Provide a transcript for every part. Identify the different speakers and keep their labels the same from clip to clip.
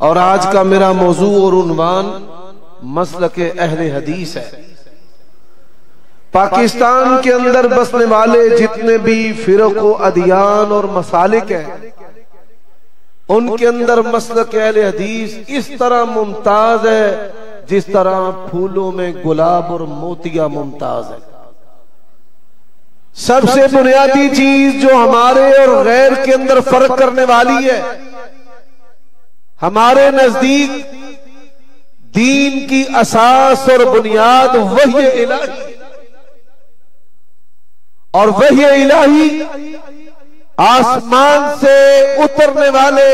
Speaker 1: اور آج کا میرا موضوع اور عنوان مسلک اہل حدیث ہے۔ پاکستان کے اندر بسنے والے جتنے بھی فرق و ادیان اور مسالک ہیں، ان کے اندر مسلک اہل حدیث اس طرح ممتاز ہے جس طرح پھولوں میں گلاب اور موتیاں ممتاز ہے۔ سب سے بنیادی چیز جو ہمارے اور غیر کے اندر فرق کرنے والی ہے، ہمارے نزدیک دین کی اساس اور بنیاد وحی الہی، اور وحی الہی آسمان سے اترنے والے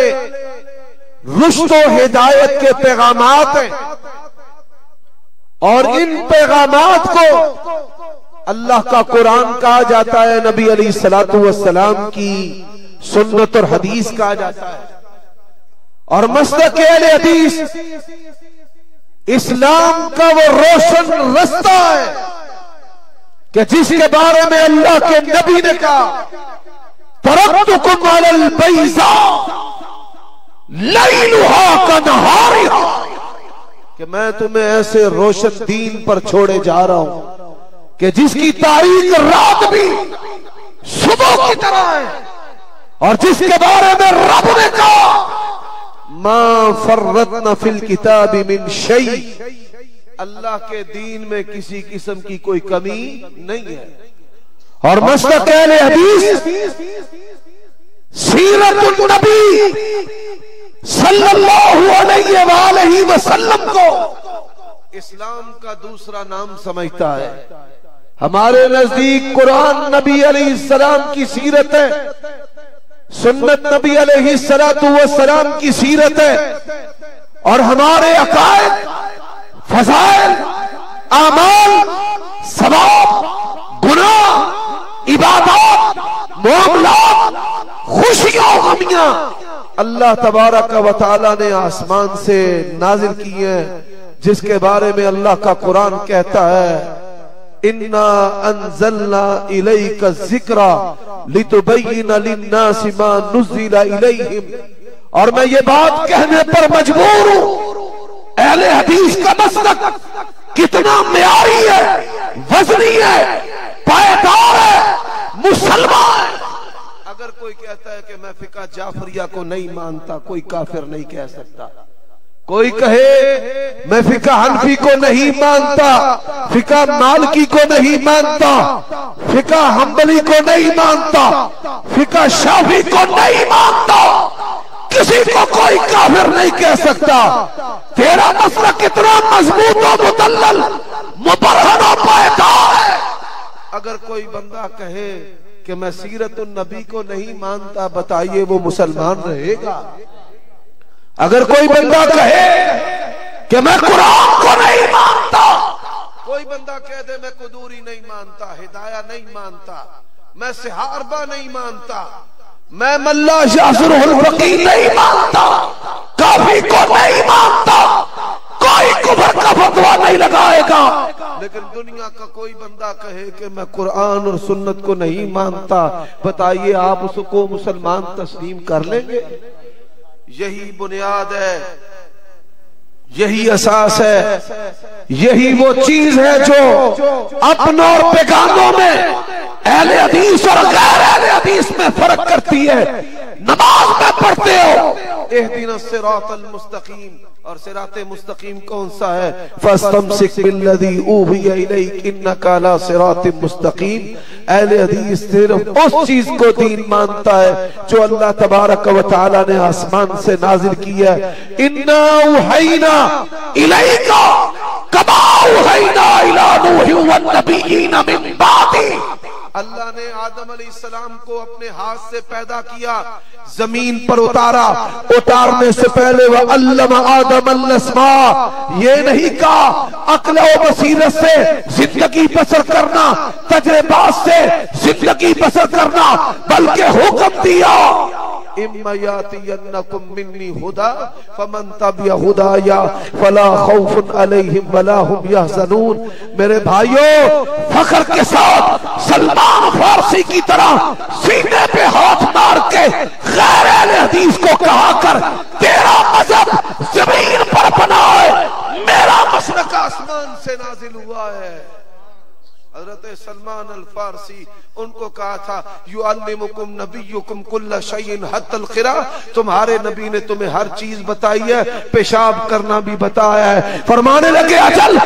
Speaker 1: رشد و ہدایت کے پیغامات ہیں، اور ان پیغامات کو اللہ کا قرآن کہا جاتا ہے، نبی علیہ الصلوۃ والسلام کی سنت اور حدیث کہا جاتا ہے۔ اور مسلک اہل حدیث اسلام کا وہ روشن رستہ ہے کہ جس کے بارے میں اللہ کے نبی نے کہا، ترکتکم علی البیضاء لیلھا کنہارھا، کہ میں تمہیں ایسے روشن دین پر چھوڑے جا رہا ہوں کہ جس کی تاریخ رات بھی صبح کی طرح ہے، اور جس کے بارے میں رب نے کہا ما فرطنا فی الکتاب من شیء، اللہ کے دین میں کسی قسم کی کوئی کمی نہیں ہے۔ اور مسلک اہل حدیث سیرت النبی صلی اللہ علیہ وآلہ وسلم کو اسلام کا دوسرا نام سمجھتا ہے۔ ہمارے نزدیک قرآن نبی علیہ السلام کی سیرت ہے، سنت نبی علیہ السلام کی سیرت ہے، اور ہمارے عقائد، فضائل، اعمال، ثواب، گناہ، عبادات، معاملات، خوشیاں و غمیاں اللہ تبارک و تعالی نے آسمان سے نازل کی ہیں، جس کے بارے میں اللہ کا قرآن کہتا ہے اِنَّا أَنزَلْنَا إِلَيْكَ الذِّكْرَ لِتُبَيِّنَ لِلنَّاسِ مَا نُزِّلَ إِلَيْهِمْ۔ اور میں یہ بات کہنے پر مجبور ہوں، اہل حدیث کا مسلک کتنا معیاری ہے، وزنی ہے، پائیدار ہے، مسلمان ہے۔ اگر کوئی کہتا ہے کہ میں فقہ جعفریہ کو نہیں مانتا، کوئی کافر نہیں کہہ سکتا۔ کوئی کہے میں فقہ حنفی کو نہیں مانتا، فقہ مالکی کو نہیں مانتا، فقہ حنبلی کو نہیں مانتا، فقہ شافعی کو نہیں مانتا، کسی کو کوئی کافر نہیں کہہ سکتا۔ تیرا مسلک کتنا مضبوط و مدلل، مبرہن و پائیدار ہے۔ اگر کوئی بندہ کہے کہ میں سیرت النبی کو نہیں مانتا، بتائیے وہ مسلمان رہے گا؟ اگر کوئی بندہ کہے کہ میں قرآن کو نہیں مانتا، کوئی بندہ کہہ دے میں قدوری نہیں مانتا، ہدایہ نہیں مانتا، میں سہاربہ نہیں مانتا، میں ملا شاذر الفقی نہیں مانتا، کافی کو نہیں مانتا، کوئی کفر کا فتویٰ نہیں لگائے گا۔ لیکن دنیا کا کوئی بندہ کہے کہ میں قرآن اور سنت کو نہیں مانتا، بتائیے آپ اس کو مسلمان تسلیم کر لیں گے؟ یہی بنیاد ہے، یہی اساس ہے، یہی وہ چیز ہے جو اپنوں اور بیگانوں میں، اہل حدیث اور غیر اہل حدیث میں فرق کرتی ہے۔ نماز میں پڑھتے ہو اہدنا الصراط المستقیم، اور صراط مستقیم کون سا ہے؟ فاستمسک بالذی اوحی الیک انک علی صراط مستقیم۔ اہل حدیث صرف اس چیز کو دین مانتا ہے جو اللہ تبارک و تعالی نے آسمان سے نازل کی ہے۔ انا اوحینا الیک کما اوحینا الی نوح والنبیین من بعدہ۔ اللہ نے آدم علیہ السلام کو اپنے ہاتھ سے پیدا کیا، زمین پر اتارا، اتارنے سے پہلے وَعَلَّمَ آدَمَ الْأَسْمَاءَ، یہ نہیں کہا عقل و بصیرت سے زندگی بسر کرنا، تجربات سے زندگی بسر کرنا، بلکہ حکم دیا اِمَّا يَأْتِيَنَّكُم مِّنِّي هُدًى فَمَن تَبِعَ هُدَايَ فَلَا خَوْفٌ عَلَيْهِمْ وَلَا هُمْ يَحْزَنُونَ۔ میرے بھائیو، فخر کے ساتھ سلمان فارسی کی طرح سینے پہ ہاتھ مار کے غیر اہل حدیث کو کہا کر تیرا مذہب فارسی، ان کو کہا تھا یعلمکم نبیکم کل شیء حتی القرا، تمہارے نبی نے تمہیں ہر چیز بتائی ہے، پیشاب کرنا بھی بتایا ہے۔ فرمانے لگے اجل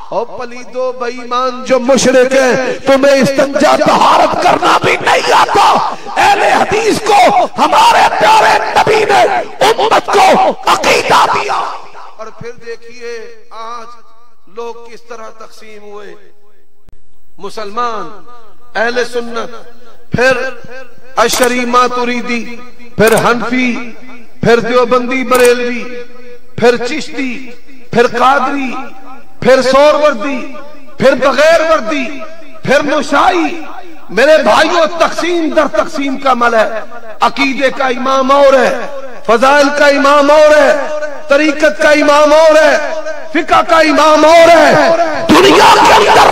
Speaker 1: او پلیدو بے ایمان جو مشرک ہیں، تمہیں استنجا طہارت کرنا بھی نہیں آتا۔ اہل حدیث کو ہمارے پیارے نبی نے امت کو عقیدہ دیا۔ اور پھر دیکھیے آج لوگ کس طرح تقسیم ہوئے، مسلمان، اہل سنت، پھر اشعری ماتریدی، پھر حنفی، پھر دیوبندی بریلوی، پھر چشتی، پھر قادری، پھر سور وردی، پھر بغیر وردی، پھر نشائی۔ میرے بھائیوں، تقسیم در تقسیم کا عمل ہے۔ عقیدے کا امام اور ہے، فضائل کا امام اور ہے، طریقت کا امام اور ہے، فقہ کا امام اور ہے۔ دنیا کے اندر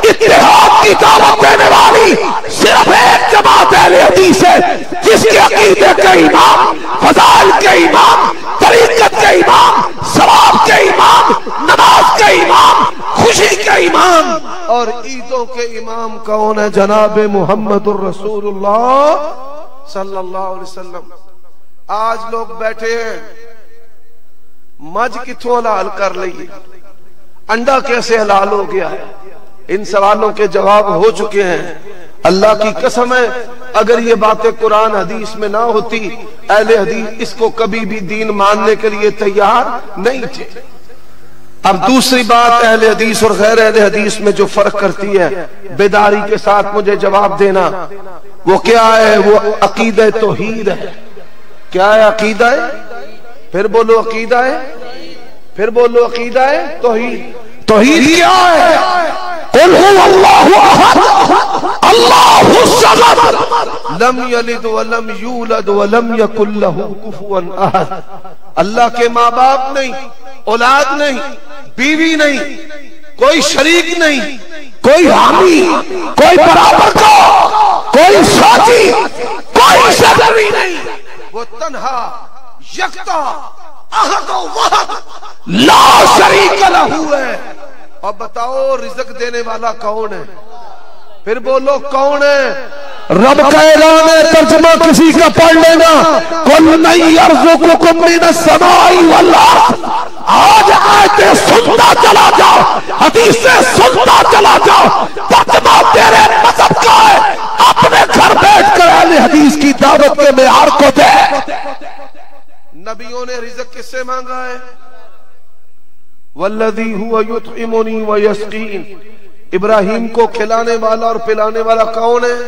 Speaker 1: اتحاد کی دعوت دینے والی صرف ایک جماعت اہل حدیث ہے، جس کے عقیدے کے امام، فضائل کے امام، طریقت کے امام، ثواب کے امام، نماز کے امام، خوشی کے امام اور عیدوں کے امام کون ہے؟ جناب محمد الرسول اللہ صلی اللہ علیہ وسلم۔ آج لوگ بیٹھے ہیں، مجھ کتوں حلال کر لئیے، انڈا کیسے حلال ہو گیا ہے، ان سوالوں کے جواب ہو چکے ہیں۔ اللہ کی قسم ہے، اگر یہ باتیں قرآن حدیث میں نہ ہوتی، اہل حدیث اس کو کبھی بھی دین ماننے کے لیے تیار نہیں تھے۔ اب دوسری بات، اہل حدیث اور غیر اہل حدیث میں جو فرق کرتی ہے، بیداری کے ساتھ مجھے جواب دینا، وہ کیا ہے؟ وہ عقیدہ توحید ہے۔ کیا ہے عقیدہ ہے؟ پھر بولو عقیدہ ہے، پھر بولو عقیدہ ہے توحید۔ توحید کیا ہے؟ قل هو اللہ احد اللہ الصمد لم یلد ولم یولد ولم یکن له کفوا احد۔ اللہ کے ماں باپ نہیں، اولاد نہیں، بیوی نہیں، کوئی شریک نہیں، کوئی حامی، کوئی برابر کا، کوئی ساتھی، کوئی شریک نہیں، وہ تنہا یکتا احد و واحد لا شریک لہ ہے۔ اور بتاؤ رزق دینے والا کون ہے؟ پھر بولو کون ہے؟ رب کا اعلان ہے، ترجمہ کسی کا پڑھ لینا، قل من یرزقکم من السماء والارض۔ آج آیتیں سنتا چلا جاؤ، حدیثیں سنتا چلا جاؤ، ترجمہ تیرے مذہب کا ہے۔ اپنے گھر بیٹھ کر اہل حدیث کی دعوت کے معیار کو دے۔ نبیوں نے رزق کس سے مانگا ہے؟ والذی هو یطعمنی ویسقین۔ ابراہیم کو کھلانے والا اور پلانے والا کون ہے؟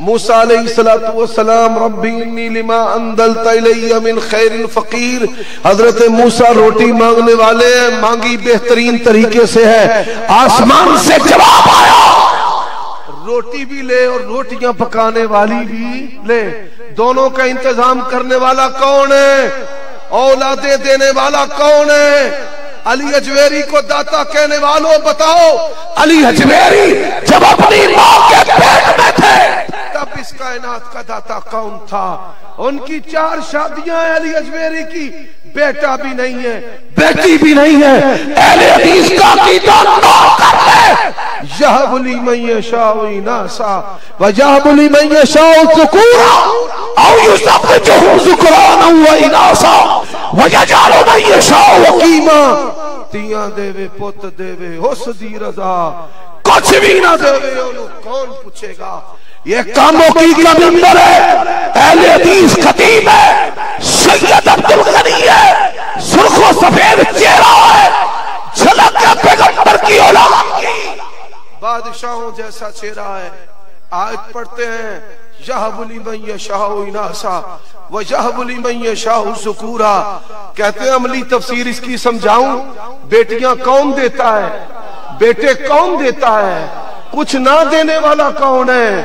Speaker 1: موسیٰ علیہ السلام ربی انی لما انزلت الی من خیر فقیر۔ حضرت موسیٰ روٹی مانگنے والے ہیں، مانگی بہترین طریقے سے ہے، آسمان سے جواب آیا۔ روٹی بھی لے اور روٹیاں پکانے والی بھی لے، دونوں کا انتظام کرنے والا کون ہے؟ اولادیں دینے والا کون ہے؟ علی اجویری کو داتا کہنے والوں بتاؤ، علی اجویری جب اپنی ماں کے پیٹ میں تھے تب اس کائنات کا داتا کون تھا؟ ان کی 4 شادیاں ہیں علی اجویری کی، بیٹا بھی نہیں ہے، بیٹی بھی نہیں ہے۔ اہل حدیث کا عقیدہ نوٹ کر لے، یہب لمن یشاء اناثا ویہب لمن یشاء ذکورا او یزوجہم ذکرانا واناثا ویجعل من یشاء عقیما۔ تیاں دے وے پت دے وے اس دی رضا، کچھ بھی نہ دے وے انہوں کون پوچھے گا؟ یہ کاموں کی کمندر ہے، اہل حدیث خطیب ہے، سید عبدالغنی ہے، سرخ و سفید چہرہ ہے، جھلک کے پیغمبر کی اولاد کی، بادشاہوں جیسا چہرہ ہے۔ آیت پڑھتے ہیں یہب لمن یشاء اناثا ویہب لمن یشاء ذکورا۔ کہتے ہیں عملی تفسیر اس کی سمجھاؤں، بیٹیاں کون دیتا ہے؟ بیٹے کون دیتا ہے؟ کچھ نہ دینے والا کون ہے؟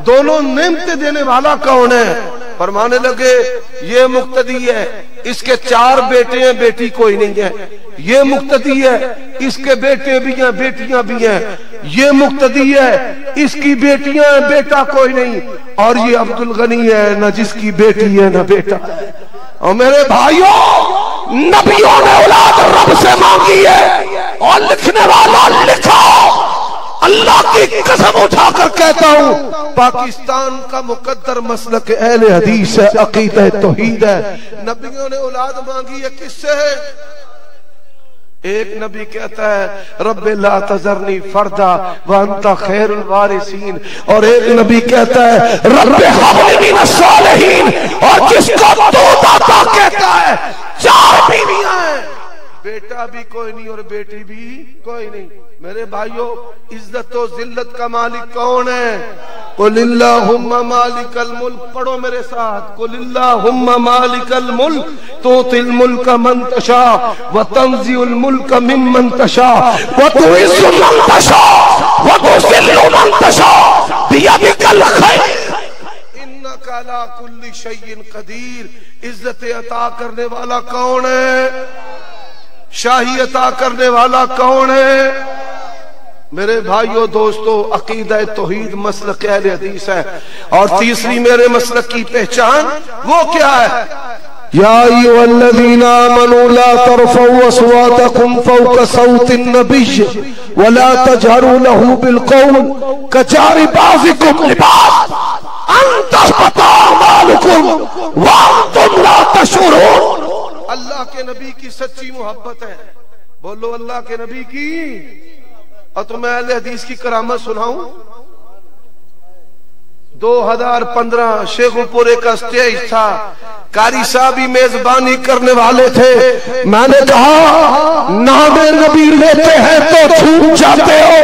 Speaker 1: دونوں نعمتیں دینے والا کون ہے؟ فرمانے لگے یہ مقتدی ہے، اس کے 4 بیٹے ہیں، بیٹی کوئی نہیں ہے۔ یہ مقتدی ہے، اس کے بیٹے بھی ہیں، بیٹیاں بھی ہیں۔ یہ مقتدی ہے، اس کی بیٹیاں ہیں، بیٹا کوئی نہیں۔ اور یہ عبدالغنی ہے، نہ جس کی بیٹی ہے نہ بیٹا ہے۔ اور میرے بھائیوں، نبیوں نے اولاد رب سے مانگی ہے، اور لکھنے والا لکھو اللہ کی قسم اٹھا کر کہتا ہوں پاکستان کا مقدر مسلک اہل حدیث ہے، عقیدہ توحید ہے۔ نبیوں نے اولاد مانگی ہے کس سے؟ ایک نبی کہتا ہے رب لا تذرنی فردا وانت خیر الوارثین، اور ایک نبی کہتا ہے رب ہب لی من الصالحین، اور جس کو تو داتا کہتا ہے 4 بیویاں ہیں، بیٹا بھی کوئی نہیں اور بیٹی بھی کوئی نہیں۔ میرے بھائیوں، عزت و ذلت کا مالک کون ہے؟ قل اللہم مالک الملک، پڑھو میرے ساتھ، قل اللہم مالک الملک تؤتی الملک من تشاء وتنزع الملک ممن تشاء وتعز من تشاء وتذل من تشاء بیدک الخیر انک علی کل شیء قدیر۔ عزت عطا کرنے والا کون ہے؟ شاہی عطا کرنے والا کون ہے؟ میرے بھائیوں دوستو، عقیدہ توحید مسلک اہل حدیث ہے۔ اور تیسری میرے مسلک کی پہچان وہ کیا ہے؟ یا ایھا الذین آمنوا لا ترفعوا اصواتکم فوق صوت النبی ولا تجہروا له بالقول کجہر بعضکم لبعض ان تحبط اعمالکم وانتم لا تشعرون۔ اللہ کے نبی کی سچی محبت ہے، بولو اللہ کے نبی کی۔ اور تمہیں اہل حدیث کی کرامت سناؤں، 2015 شیخ پورے کا اسٹیج تھا، قاری صاحب ہی میزبانی کرنے والے تھے۔ میں نے کہا نام نبی لیتے ہیں تو جھوم جاتے ہو،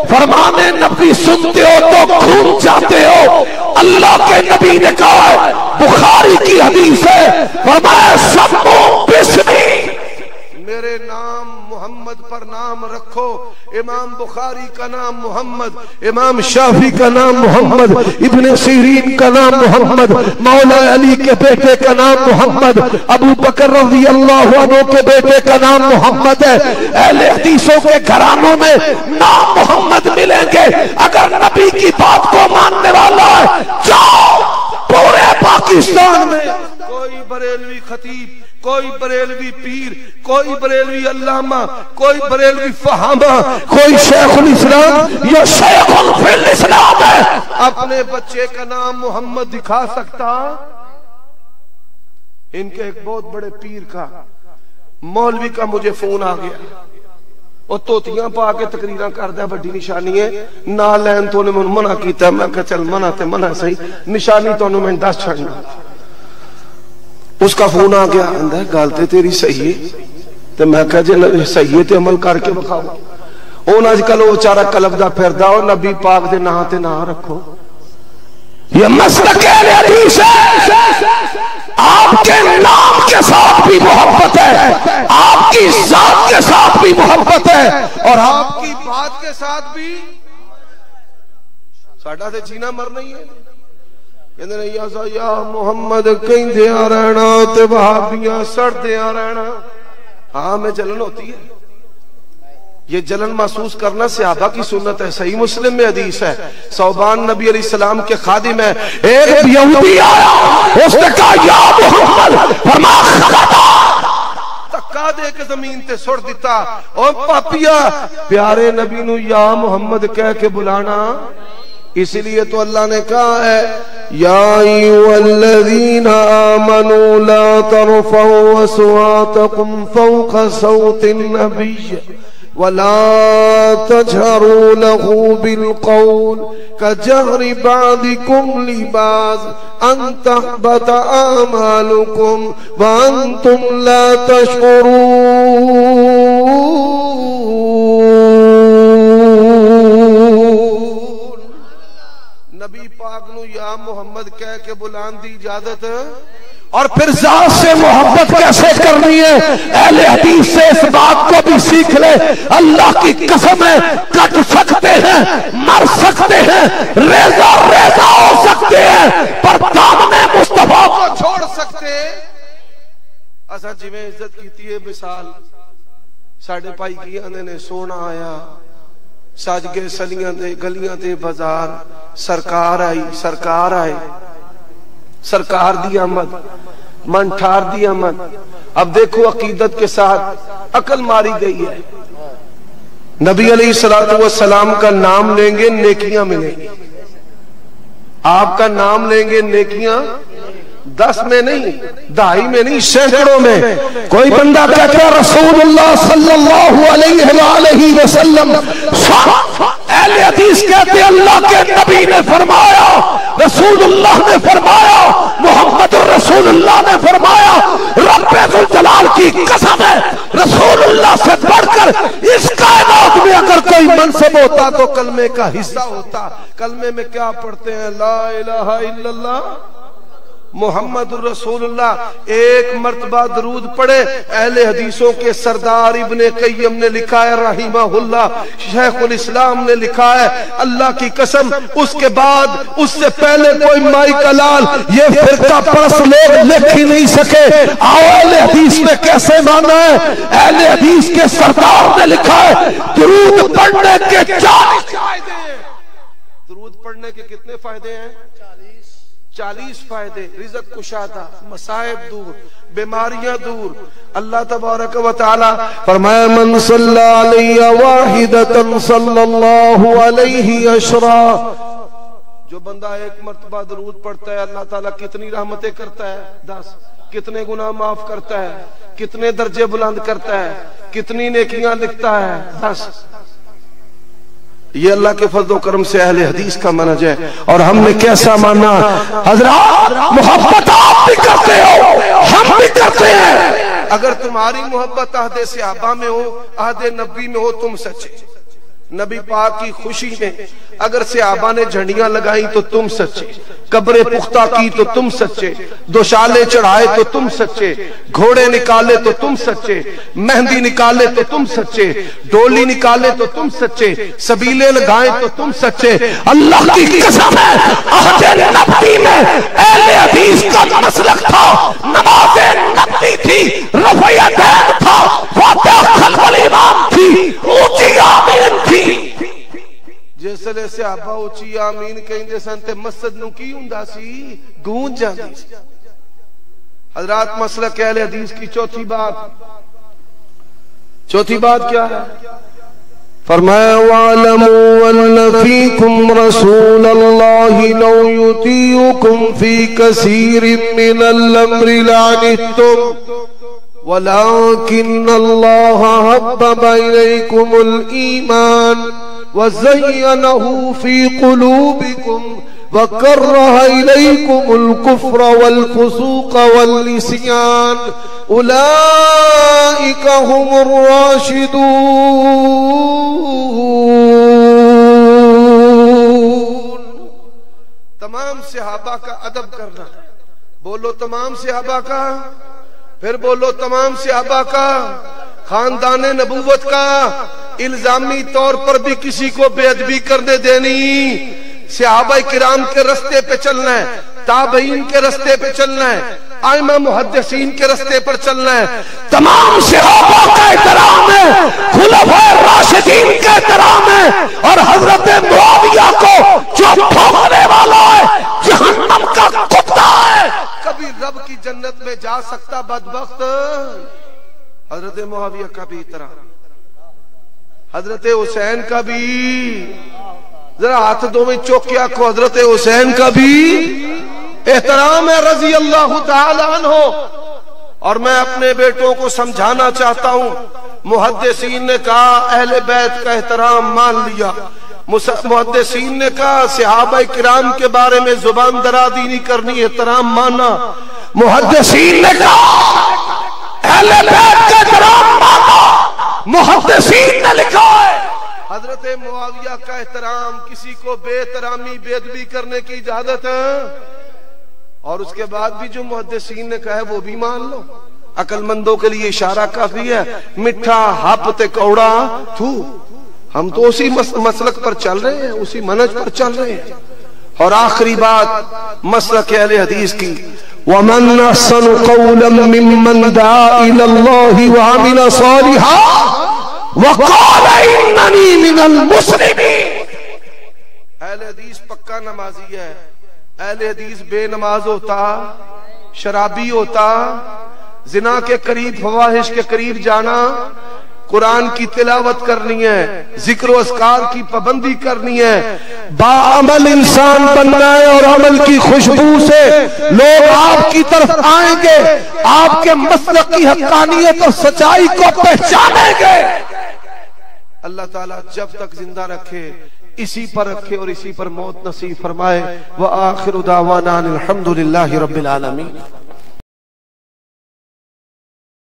Speaker 1: فرمان نبی سنتے ہو تو گھوم جاتے ہو۔ اللہ کے نبی نے کہا ہے، بخاری کی حدیث ہے، فرمایا سمو بسمی، میرے نام محمد پر نام رکھو۔ امام بخاری کا نام محمد، امام شافعی کا نام محمد، ابن سیرین کا نام محمد، مولا علی کے بیٹے کا نام محمد، ابو بکر رضی اللہ عنہ کے بیٹے کا نام محمد ہے۔ اہل حدیثوں کے گھرانوں میں نام محمد ملیں گے۔ اگر نبی کی بات کو ماننے والا ہے، جاؤ پورے پاکستان میں کوئی بریلوی خطیب، کوئی بریلوی پیر، کوئی بریلوی علامہ، کوئی بریلوی فہامہ، کوئی شیخ الاسلام یا شیخ فی الاسلام ہے، اپنے بچے کا نام محمد دکھا سکتا؟ ان کے ایک بہت بڑے پیر کا، مولوی کا مجھے فون آ گیا، وہ توتیاں پا کے تقریراں کردہ بڑی نشانی ہے، نہ لین تو نے من منع کیتا ہے۔ میں کہا چل منع تے منع صحیح، نشانی تو نے میں 10 چھڑنا۔ اس کا فون آ گیا، اندر گالتے تیری صحیح ہے، تو میں کہا جی صحیح ہے تے عمل کر کے بکھاؤ۔ اون آج کل وہ چارہ کلب دا پھر داؤ، نبی پاک دے نہا تے نہا رکھو۔ یہ مسلک اہل حدیث ہے۔ آپ کے نام کے ساتھ بھی محبت ہے، آپ کی ذات کے ساتھ بھی محبت ہے، اور آپ کی بات کے ساتھ بھی۔ ساڑھا سے جینا مر نہیں ہے، کہندے نے یا محمد کہیں دیا رہنا تے وہابیاں سڑ دیا رہنا۔ ہاں میں جلن ہوتی ہے، یہ جلن محسوس کرنا صحابہ کی سنت ہے۔ صحیح مسلم میں حدیث ہے، ثوبان نبی علیہ السلام کے خادم ہے، ایک یہودی آیا، اس نے کہا یا محمد، فرمایا خبردار، تکا دے کے زمین تے سڑ دیتا۔ اور پاپیا پیارے نبی نو یا محمد کہہ کے بلانا، اس لیے تو اللہ نے کہا ہے یا ایھا الذین آمنوا لا ترفعوا اصواتکم فوق صوت النبی ولا تجهروا له بالقول كجهر بعضكم لبعض ان تحبط اعمالكم وانتم لا تشعرون۔ نبی پاک نو یا محمد کہہ کے بلان دی اجازت، اور پھر ذات سے محبت کیسے کرنی ہے؟ اہل حدیث سے اس بات کو بھی سیکھ لے۔ اللہ کی قسم ہے، کٹ سکتے ہیں، مر سکتے ہیں، ریزہ ریزہ ہو سکتے ہیں، پر دامن مصطفیٰ کو چھوڑ سکتے۔ ایسا جی میں عزت کیتی ہے، مثال ساڑھے پائی کی آنے نے سونا آیا، ساج گئے سلیاں دے گلیاں دے بازار، سرکار آئی، سرکار آئے، سرکار دی آمد، من ٹھار دی آمد۔ اب دیکھو عقیدت کے ساتھ عقل ماری گئی ہے، نبی علیہ الصلوۃ والسلام کا نام لیں گے نیکیاں ملیں گی، آپ کا نام لیں گے نیکیاں 10 میں نہیں، 2.5 میں نہیں، سینکڑوں میں۔ کوئی بندہ کہتا ہے رسول اللہ صلی اللہ علیہ وآلہ وسلم، اہل حدیث کہتے ہیں اللہ کے نبی نے فرمایا، رسول اللہ نے فرمایا، محمد رسول اللہ نے فرمایا، رب ذوالجلال کی قسم ہے رسول اللہ سے بڑھ کر اس کائنات میں اگر کوئی منصب ہوتا تو کلمے کا حصہ ہوتا۔ کلمے میں کیا پڑھتے ہیں؟ لا الہ الا اللہ محمد الرسول اللہ۔ ایک مرتبہ درود پڑھے۔ اہل حدیثوں کے سردار ابن قیم نے لکھا ہے رحمہ اللہ، شیخ الاسلام نے لکھا ہے اللہ کی قسم اس کے بعد اس سے پہلے کوئی مائی کلال یہ فرقہ پرست لوگ لکھ ہی نہیں سکے۔ اہل حدیث نے کیسے مانا ہے؟ اہل حدیث کے سردار نے لکھا ہے درود پڑھنے کے 40 فائدے ہیں۔ درود پڑھنے کے کتنے فائدے ہیں؟ 40 فائدے۔ رزق کشادہ، مصائب دور، بیماریاں دور۔ اللہ تبارک و تعالی فرمایا من صلی علیہ واحدۃ صلی اللہ علیہ عشرا، جو بندہ ایک مرتبہ درود پڑھتا ہے اللہ تعالیٰ کتنی رحمتیں کرتا ہے؟ 10۔ کتنے گناہ معاف کرتا ہے؟ کتنے درجے بلند کرتا ہے؟ کتنی نیکیاں لکھتا ہے؟ 10۔ یہ اللہ کے فضل و کرم سے اہل حدیث کا منہج ہے، اور ہم نے کیسا مانا؟ حضرات محبت آپ بھی کرتے ہو، ہم بھی کرتے ہیں۔ اگر تمہاری محبت عہد صحابہ میں ہو، عہد نبی میں ہو، تم سچے۔ نبی پاک کی خوشی میں اگر صحابہ نے جھنڈیاں لگائیں تو تم سچے، قبریں پختہ کی تو تم سچے، دوشالے چڑھائے تو تم سچے، گھوڑے نکالے تو تم سچے، مہندی نکالے تو تم سچے، ڈولی نکالے تو تم سچے، سبیلے لگائیں تو تم سچے۔ اللہ کی قسم ہے عہد نبی میں اہل حدیث کا مسلک تھا، نماز نبی تھی، رفع یدین تھا، فاتحہ خلف الامام تھی، اونچی آمین تھی۔ جسلے صحابہ اونچی آمین کہندے سن تے مسجد نو کی ہوندا سی؟ گونج جاندی سی۔ حضرات مسلک اہل حدیث کی چوتھی بات کیا ہے؟ فرمایا وَاعْلَمُوا أَنَّ فِيكُمْ رَسُولَ اللَّهِ لَوْ يُطِيعُكُمْ فِي كَثِيرٍ مِّنَ الْأَمْرِ لَعَنِتُّمْ وَلَكِنَّ اللَّهَ حَبَّبَ إِلَيْكُمُ الْإِيمَانَ وَزَيَّنَهُ فِي قُلُوبِكُمْ وَكَرَّهَ إِلَيْكُمُ الْكُفْرَ وَالْفُسُوقَ وَالْعِصْيَانَ أُولَئِكَ هُمُ الرَّاشِدُونَ۔ تمام صحابہ کا ادب کرنا، بولو تمام صحابہ کا، پھر بولو تمام صحابہ کا، خاندان نبوت کا، الزامی طور پر بھی کسی کو بے ادبی کرنے دینی، صحابہ کرام کے رستے پہ چلنا ہے، تابعین کے رستے پہ چلنا ہے، ائمہ محدثین کے رستے پر چلنا ہے، تمام صحابہ کا احترام ہے، خلفائے راشدین کا احترام ہے، اور حضرت معاویہ کو جو بھونکنے والا ہے، جہنم کا کتا ہے، کبھی رب کی جنت میں جا سکتا بدبخت۔ حضرت معاویہ کا بھی احترام، حضرت حسین کا بھی، ذرا ہاتھ دو میں چوکیا کو، حضرت حسین کا بھی احترام ہے رضی اللہ تعالی عنہ۔ اور میں اپنے بیٹوں کو سمجھانا چاہتا ہوں، محدثین نے کہا اہل بیت کا احترام مان لیا، محدثین نے کہا صحابہ کرام کے بارے میں زبان درازی نہیں کرنی، احترام مانا، محدثین نے کہا اہل بیت کا احترام مانا، محدثین نے لکھا ہے حضرت معاویہ کا احترام، کسی کو بے احترامی بے ادبی کرنے کی اجازت ہے، اور اس کے بعد بھی جو محدثین نے کہا ہے وہ بھی مان لو۔ عقل مندوں کے لیے اشارہ کافی ہے، مٹھا ہپ تے کوڑا تھو، ہم تو اسی مسلک پر چل رہے ہیں، اسی منہج پر چل رہے ہیں۔ اور آخری بات مسلک اہل حدیث کی، وَمَنْ أَحْسَنُ قَوْلًا مِّمَّنْ دَعَا إِلَى اللَّهِ وَعَمِلَ صَالِحًا وَقَالَ إِنَّنِي مِنَ الْمُسْلِمِينَ۔ اہل حدیث پکا نمازی ہے، اہل حدیث بے نماز ہوتا، شرابی ہوتا، زنا کے قریب، فواحش کے قریب جانا، قرآن کی تلاوت کرنی ہے، ذکر و اذکار کی پابندی کرنی ہے، باعمل انسان بننا ہے، اور عمل کی خوشبو سے لوگ آپ کی طرف آئیں گے، آپ کے مسلک کی حقانیت اور سچائی کو پہچانیں گے۔ اللہ تعالیٰ جب تک زندہ رکھے اسی پر رکھے اور اسی پر موت نصیب فرمائے۔ وآخر دعوانا الحمدللہ رب العالمین۔